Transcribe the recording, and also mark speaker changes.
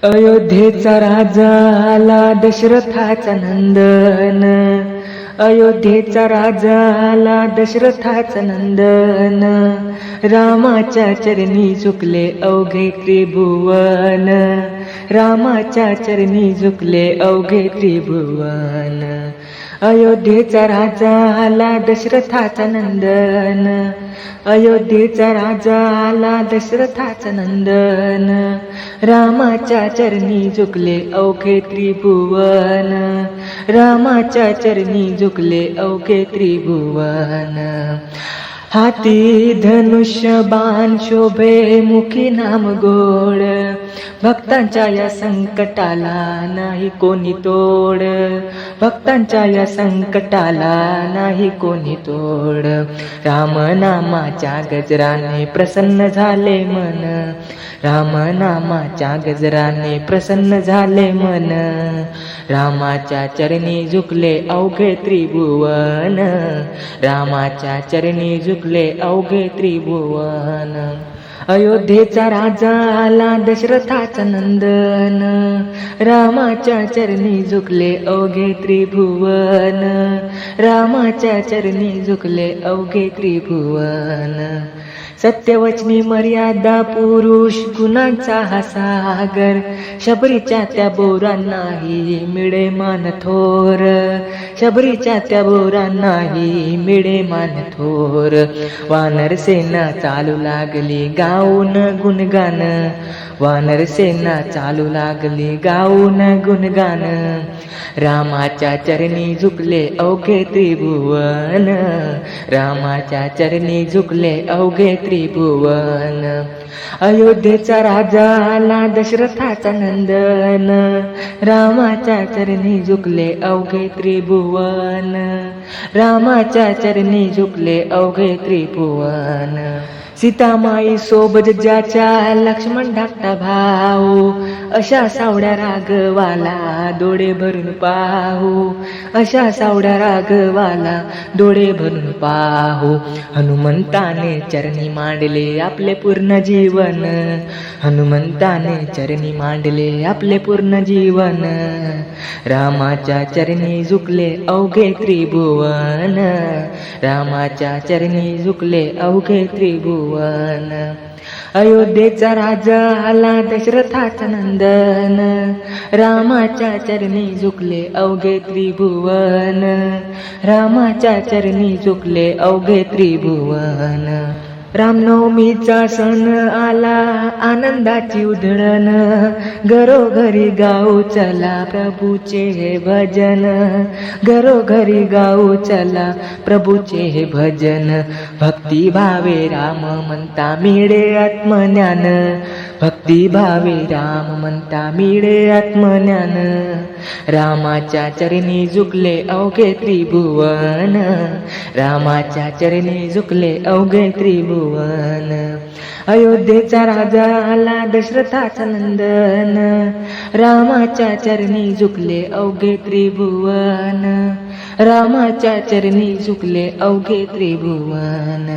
Speaker 1: अयोध्येचा राजा आला दशरथाचा नंदन, अयोध्येचा राजा आला दशरथाचा नंदन, रामाच्या चरणी झुकले अवघे त्रिभुवन, रामाच्या चरणी झुकले अवघे त्रिभुवन. अयोध्येचा राजा आला दशरथाचा नंदन, अयोध्येचा राजा आला दशरथाचा नंदन, रामाच्या चरणी झुकले अवघे त्रिभुवन, रामाच्या चरणी झुकले अवघे त्रिभुवन. हाती धनुष्य बाण शोभे मुखी नाम गोड, भक्तांच्या या संकटाला नाही कोणी तोड, भक्तांच्या या संकटाला नाही कोणी तोड. रामनामाच्या गजराने प्रसन्न झाले मन, रामनामाच्या गजराने प्रसन्न झाले मन, रामाच्या चरणी झुकले अवघे त्रिभुवन, रामाच्या चरणी झुकले अवघे त्रिभुवन. अयोध्येचा राजा आला दशरथाचा नंदन, रामाच्या चरणी झुकले अवघे त्रिभुवन, रामाच्या चरणी झुकले अवघे त्रिभुवन. सत्यवचनी मर्यादा पुरुष गुणांचा हा सागर, शबरीच्या त्या बोरांनाही मिळे मान थोर, शबरीच्या त्या बोरांनाही मिळे मान थोर. वानर सेना चालू लागली गाऊन गुणगान, वानर सेना चालू लागली गाऊन गुणगान, रामाच्या चरणी झुकले अवघे त्रिभुवन, रामाच्या चरणी झुकले अवघे त्रिभुवन. अयोध्येचा राजा आला दशरथाचा नंदन, रामाच्या चरणी झुकले अवघे त्रिभुवन, रामाच्या चरणी झुकले अवघे त्रिभुवन. सीतामाई सोबत ज्याच्या लक्ष्मण धाकटा भाऊ, अशा सावड्या राघवाला डोळे भरून पाहू, अशा सावड्या राघवाला डोळे भरून पाहू. हनुमंताने चरणी मांडले आपले पूर्ण जीवन, हनुमंताने चरणी मांडले आपले पूर्ण जीवन, रामाच्या चरणी झुकले अवघे त्रिभुवन, रामाच्या चरणी झुकले अवघे त्रिभुवन. अयोध्येचा राजा आला दशरथाचा नंदन, रामाच्या चरणी झुकले अवघे त्रिभुवन, रामाच्या चरणी झुकले अवघे त्रिभुवन. रामनवमीचा सण आला आनंदाची उधळण, घरोघरी गाऊ चला प्रभूचे हे भजन, घरोघरी गाऊ चला प्रभूचे हे भजन. भक्ती भावे राम म्हणता मिळे आत्मज्ञान, भक्ती भावे राम म्हणता मिळे आत्मज्ञान, रामाच्या चरणी झुकले अवघे त्रिभुवन, रामाच्या चरणी झुकले अवघे त्रिभुवन. अयोध्येचा राजा आला दशरथाचा नंदन, रामाच्या चरणी झुकले अवघे त्रिभुवन, रामाच्या चरणी झुकले अवघे त्रिभुवन.